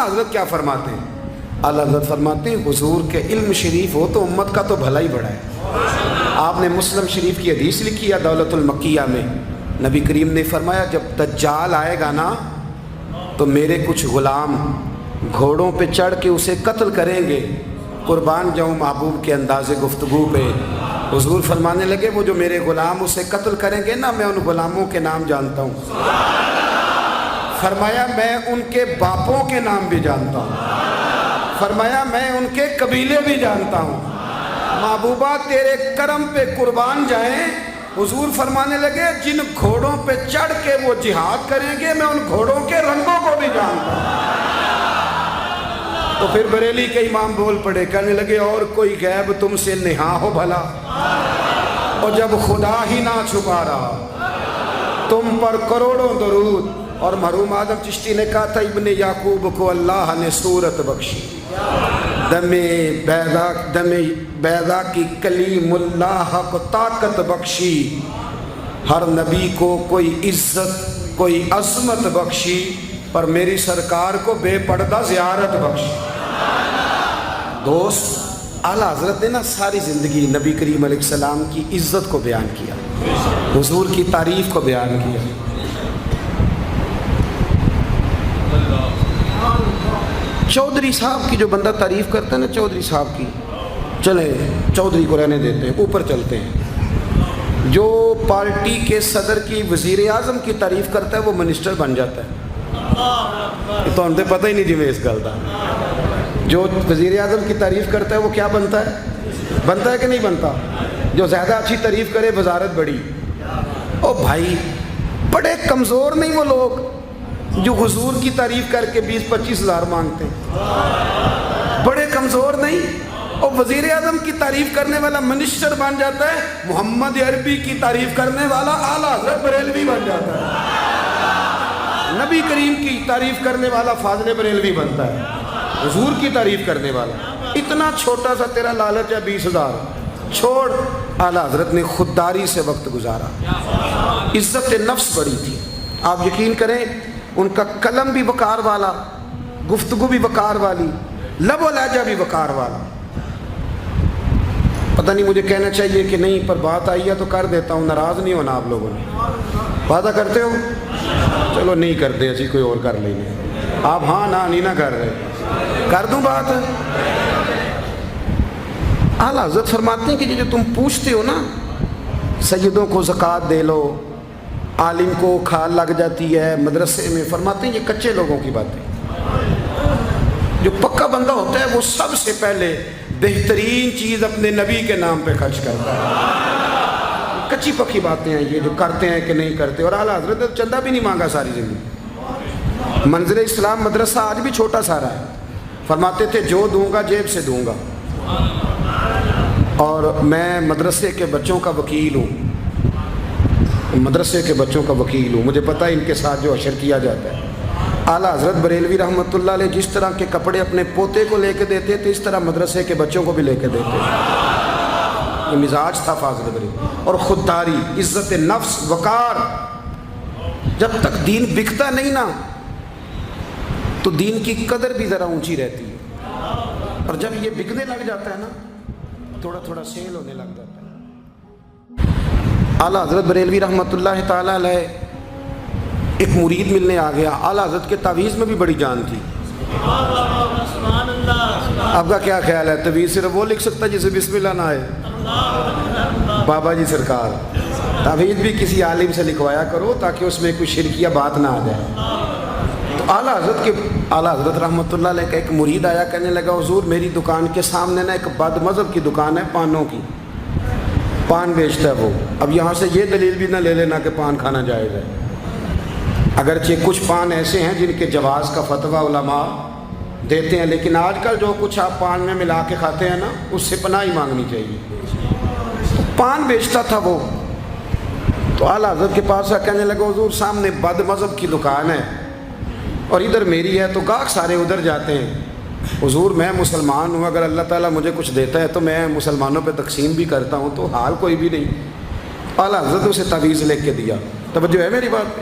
حضرت کیا فرماتے ہیں؟ اعلیٰ حضرت فرماتے ہیں حضور کے علم شریف ہو تو امت کا تو بھلا ہی بڑا ہے۔ آپ نے مسلم شریف کی حدیث لکھی ہے دولت المکیہ میں، نبی کریم نے فرمایا جب دجال آئے گا نا تو میرے کچھ غلام گھوڑوں پہ چڑھ کے اسے قتل کریں گے، قربان جاؤں محبوب کے انداز گفتگو پہ۔ حضور فرمانے لگے وہ جو میرے غلام اسے قتل کریں گے نا، میں ان غلاموں کے نام جانتا ہوں۔ فرمایا میں ان کے باپوں کے نام بھی جانتا ہوں، فرمایا میں ان کے قبیلے بھی جانتا ہوں۔ محبوبہ تیرے کرم پہ قربان جائیں۔ حضور فرمانے لگے جن گھوڑوں پہ چڑھ کے وہ جہاد کریں گے میں ان گھوڑوں کے رنگوں کو بھی جانتا ہوں۔ تو پھر بریلی کے امام بول پڑے، کہنے لگے اور کوئی غیب تم سے نہاں ہو بھلا، اور جب خدا ہی نہ چھپا رہا تم پر کروڑوں درود۔ اور مرحوم آدم چشتی نے کہا تھا ابن یعقوب کو اللہ نے صورت بخشی، دم بیضا کی کلیم اللہ کو طاقت بخشی، ہر نبی کو کوئی عزت کوئی عظمت بخشی، پر میری سرکار کو بے پردہ زیارت بخشی۔ دوست اعلیٰ حضرت نے نا ساری زندگی نبی کریم علیہ السلام کی عزت کو بیان کیا، حضور کی تعریف کو بیان کیا۔ چودھری صاحب کی جو بندہ تعریف کرتا ہے نا، چودھری صاحب کی، چلیں چودھری کو رہنے دیتے ہیں، اوپر چلتے ہیں۔ جو پارٹی کے صدر کی وزیر اعظم کی تعریف کرتا ہے وہ منسٹر بن جاتا ہے۔ تو ہم تو پتہ ہی نہیں جی میں اس گل کا۔ جو وزیر اعظم کی تعریف کرتا ہے وہ کیا بنتا ہے کہ نہیں بنتا؟ جو زیادہ اچھی تعریف کرے وزارت بڑی۔ او بھائی بڑے کمزور نہیں وہ لوگ جو حضور کی تعریف کر کے 20-25 ہزار مانگتے ہیں؟ بڑے کمزور نہیں؟ اور وزیر اعظم کی تعریف کرنے والا منسٹر بن جاتا ہے، محمد عربی کی تعریف کرنے والا اعلیٰ حضرت بریلوی بن جاتا ہے، نبی کریم کی تعریف کرنے والا فاضل بریلوی بنتا ہے، حضور کی تعریف کرنے والا۔ اتنا چھوٹا سا تیرا لالچ ہے 20,000 چھوڑ۔ اعلیٰ حضرت نے خودداری سے وقت گزارا، عزت نفس بڑی تھی۔ آپ یقین کریں ان کا قلم بھی وقار والا، گفتگو بھی وقار والی، لب و لہجہ بھی وقار والا۔ پتہ نہیں مجھے کہنا چاہیے کہ نہیں، پر بات آئی ہے تو کر دیتا ہوں، ناراض نہیں ہونا آپ لوگوں نے۔ وعدہ کرتے ہو؟ چلو نہیں کرتے، اسی کوئی اور کر لیں گے۔ آپ ہاں نہیں نہ کر رہے، کر دوں بات۔ اعلیٰ حضرت فرماتے ہیں کہ جو تم پوچھتے ہو نا، سیدوں کو زکوٰۃ دے لو، عالم کو کھال لگ جاتی ہے مدرسے میں، فرماتے ہیں یہ کچے لوگوں کی باتیں۔ جو پکا بندہ ہوتا ہے وہ سب سے پہلے بہترین چیز اپنے نبی کے نام پہ خرچ کرتا ہے۔ کچی پکی باتیں ہیں یہ جو کرتے ہیں کہ نہیں کرتے۔ اور اعلیٰ حضرت نے چندہ بھی نہیں مانگا ساری زندگی۔ منزل اسلام مدرسہ آج بھی چھوٹا سارا ہے، فرماتے تھے جو دوں گا جیب سے دوں گا، اور میں مدرسے کے بچوں کا وکیل ہوں، مدرسے کے بچوں کا وکیل ہوں، مجھے پتہ ہے ان کے ساتھ جو حشر کیا جاتا ہے۔ اعلیٰ حضرت بریلوی رحمۃ اللہ علیہ جس طرح کے کپڑے اپنے پوتے کو لے کے دیتے تھے، اس طرح مدرسے کے بچوں کو بھی لے کے دیتے تھے۔ یہ مزاج تھا فاضل بریلوی۔ اور خودداری، عزت نفس، وقار۔ جب تک دین بکتا نہیں نا تو دین کی قدر بھی ذرا اونچی رہتی ہے، اور جب یہ بکنے لگ جاتا ہے نا تھوڑا تھوڑا سیل ہونے لگ جاتا ہے۔ اعلیٰ حضرت بریلوی رحمۃ اللہ تعالیٰ علیہ ایک مرید ملنے آ گیا۔ اعلیٰ حضرت کے تعویذ میں بھی بڑی جان تھی۔ آپ کا کیا خیال ہے، تعویذ صرف وہ لکھ سکتا جسے بسم اللہ نہ آئے؟ بابا جی سرکار، تعویذ بھی کسی عالم سے لکھوایا کرو تاکہ اس میں کوئی شرکیہ بات نہ آ جائے۔ تو اعلیٰ حضرت رحمۃ اللہ علیہ کا ایک مرید آیا، کہنے لگا حضور میری دکان کے سامنے نا ایک بد مذہب کی دکان ہے، پانوں کی، پان بیچتا ہے وہ۔ اب یہاں سے یہ دلیل بھی نہ لے لینا کہ پان کھانا جائز ہے، اگرچہ کچھ پان ایسے ہیں جن کے جواز کا فتویٰ علماء دیتے ہیں، لیکن آج کل جو کچھ آپ پان میں ملا کے کھاتے ہیں نا اس سے پناہ ہی مانگنی چاہیے۔ پان بیچتا تھا وہ۔ تو اعلیٰ حضرت کے پاس کہنے لگا حضور سامنے بد مذہب کی دکان ہے اور ادھر میری ہے، تو گاہک سارے ادھر جاتے ہیں۔ حضور میں مسلمان ہوں، اگر اللہ تعالیٰ مجھے کچھ دیتا ہے تو میں مسلمانوں پہ تقسیم بھی کرتا ہوں، تو حال کوئی بھی نہیں۔ اعلیٰ حضرت اسے تعویذ لکھ کے دیا۔ توجہ ہے میری بات پہ؟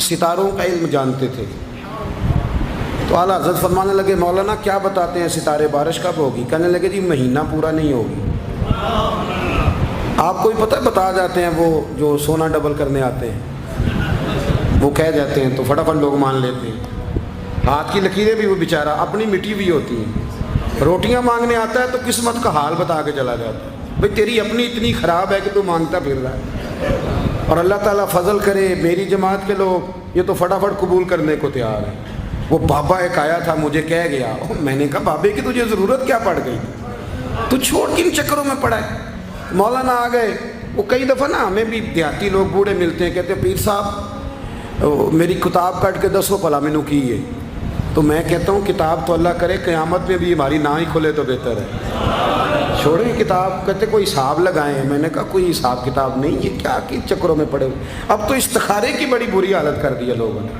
ستاروں کا علم جانتے تھے. تو اعلیٰ حضرت فرمانے لگے مولانا کیا بتاتے ہیں ستارے بارش کب ہوگی؟ کہنے لگے جی مہینہ پورا نہیں ہوگی. آپ کو بھی پتہ ہے بتا جاتے ہیں وہ جو سونا ڈبل کرنے آتے ہیں وہ کہہ جاتے ہیں تو فٹافٹ لوگ مان لیتے ہیں. ہاتھ کی لکیریں بھی وہ بیچارہ اپنی مٹی بھی ہوتی ہیں. روٹیاں مانگنے آتا ہے تو قسمت کا حال بتا کے چلا جاتا ہے بھئی تیری اپنی اتنی خراب ہے کہ تو مانگتا پھر رہا ہے. اور اللہ تعالیٰ فضل کرے میری جماعت کے لوگ یہ تو فٹافٹ قبول کرنے کو تیار ہیں. وہ بابا ایک آیا تھا مجھے کہہ گیا, میں نے کہا بابے کی تجھے ضرورت کیا پڑ گئی, تو چھوڑ کن چکروں میں پڑا ہے. مولانا آ گئے. وہ کئی دفعہ نا ہمیں بھی دیہاتی لوگ بوڑھے ملتے ہیں, کہتے ہیں پیر صاحب میری کتاب کٹ کے دسو پلا مینو کی ہے. تو میں کہتا ہوں کتاب تو اللہ کرے قیامت میں بھی ہماری نہ ہی کھلے تو بہتر ہے, چھوڑیں کتاب. کہتے کوئی حساب لگائیں. میں نے کہا کوئی حساب کتاب نہیں, یہ کیا کی چکروں میں پڑے ہوئے. اب تو استخارے کی بڑی بری حالت کر دی ہے لوگوں نے,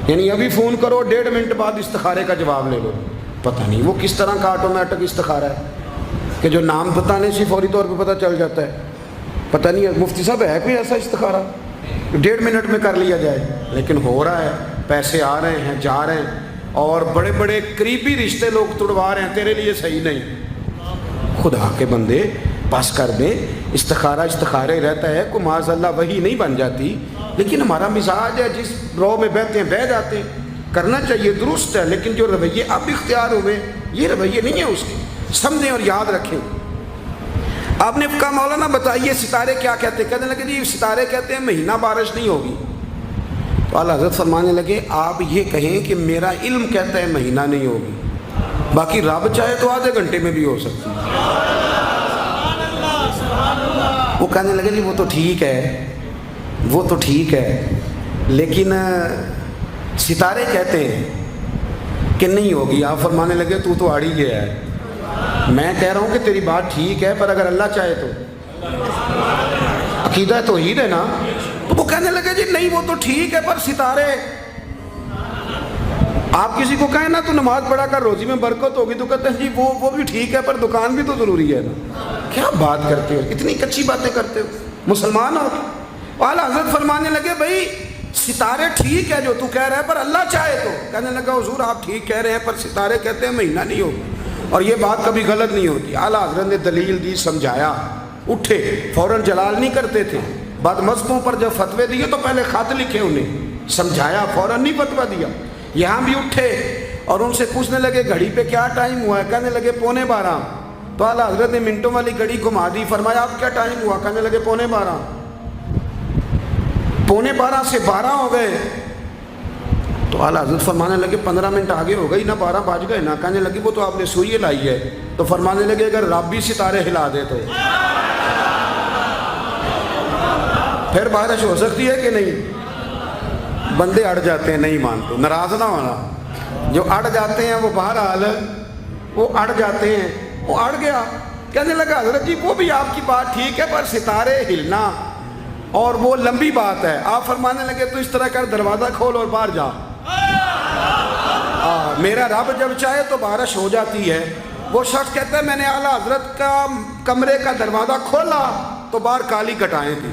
یعنی ابھی فون کرو 1.5 منٹ بعد استخارے کا جواب لے لو. پتہ نہیں وہ کس طرح کا آٹومیٹک استخارہ ہے کہ جو نام بتانے سے فوری طور پہ پتہ چل جاتا ہے. پتہ نہیں مفتی صاحب ہے کوئی ایسا استخارہ 1.5 منٹ میں کر لیا جائے, لیکن ہو رہا ہے. پیسے آ رہے ہیں جا رہے ہیں اور بڑے بڑے قریبی رشتے لوگ تڑوا رہے ہیں تیرے لیے صحیح نہیں. خدا کے بندے پاس کر دیں. استخارے رہتا ہے کوئی معاذ اللہ وہی نہیں بن جاتی, لیکن ہمارا مزاج ہے جس رو میں بہتے ہیں بہ جاتے ہیں. کرنا چاہیے درست ہے, لیکن جو رویے اب اختیار ہوئے یہ رویے نہیں ہیں اس کے. سمجھیں اور یاد رکھیں. آپ نے کہا مولانا بتائیے ستارے کیا کہتے ہیں؟ کہنے لگے جی ستارے کہتے ہیں مہینہ بارش نہیں ہوگی. تو اعلیٰ حضرت فرمانے لگے آپ یہ کہیں کہ میرا علم کہتا ہے مہینہ نہیں ہوگی, باقی رب چاہے تو آدھے گھنٹے میں بھی ہو سکتی ہے. وہ کہنے لگے جی وہ تو ٹھیک ہے لیکن ستارے کہتے ہیں کہ نہیں ہوگی. آپ فرمانے لگے تو آڑ ہی گیا ہے. میں کہہ رہا ہوں کہ تیری بات ٹھیک ہے پر اگر اللہ چاہے تو, عقیدہ توحید ہے نا. تو وہ کہنے لگے جی نہیں وہ تو ٹھیک ہے پر ستارے, آپ کسی کو کہیں نا تو نماز پڑھا کر روزی میں برکت ہوگی تو کہتے ہیں جی وہ بھی ٹھیک ہے پر دکان بھی تو ضروری ہے نا. کیا بات کرتے ہو, اتنی کچی باتیں کرتے ہو, مسلمان ہو. اعلیٰ حضرت فرمانے لگے بھائی ستارے ٹھیک ہے جو تو کہہ رہا ہے پر اللہ چاہے تو. کہنے لگا حضور آپ ٹھیک کہہ رہے ہیں پر ستارے کہتے ہیں مہینہ نہیں ہوگا, اور یہ بات کبھی غلط نہیں ہوتی. اعلیٰ حضرت نے دلیل دی, سمجھایا, اٹھے, فوراً جلال نہیں کرتے تھے. بعد مذہبوں پر جب فتوے دیے تو پہلے خط لکھے, انہیں سمجھایا, فوراً نہیں فتویٰ دیا. یہاں بھی اٹھے اور ان سے پوچھنے لگے گھڑی پہ کیا ٹائم ہوا ہے؟ کہنے لگے 11:15. تو اعلیٰ حضرت نے منٹوں والی گھڑی گھما دی. فرمایا اب کیا ٹائم ہوا؟ کہنے لگے 11:15. 11:15 سے 12 ہو گئے. تو اعلیٰ حضرت فرمانے لگے 15 منٹ آگے ہو گئی نا, 12 بج گئے نا. کہنے لگے وہ تو آپ نے سوئی لائی ہے. تو فرمانے لگے اگر رب بھی ستارے ہلا دے تو پھر بارش ہو سکتی ہے کہ نہیں؟ بندے اڑ جاتے ہیں, نہیں مانتے. ناراض نہ ہونا, جو اڑ جاتے ہیں وہ بہرحال وہ اڑ جاتے ہیں. وہ اڑ گیا. کہنے لگا حضرت جی وہ بھی آپ کی بات ٹھیک ہے پر ستارے ہلنا اور وہ لمبی بات ہے. آپ فرمانے لگے تو اس طرح کر دروازہ کھول اور باہر جا. میرا رب جب چاہے تو بارش ہو جاتی ہے. وہ شخص کہتا ہے میں نے اعلیٰ حضرت کا کمرے کا دروازہ کھولا تو باہر کالی کٹائیں تھی.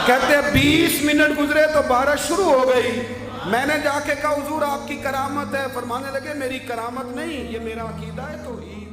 کہتے ہیں 20 منٹ گزرے تو بارش شروع ہو گئی. میں نے جا کے کہا حضور آپ کی کرامت ہے. فرمانے لگے میری کرامت نہیں, یہ میرا عقیدہ ہے توحید.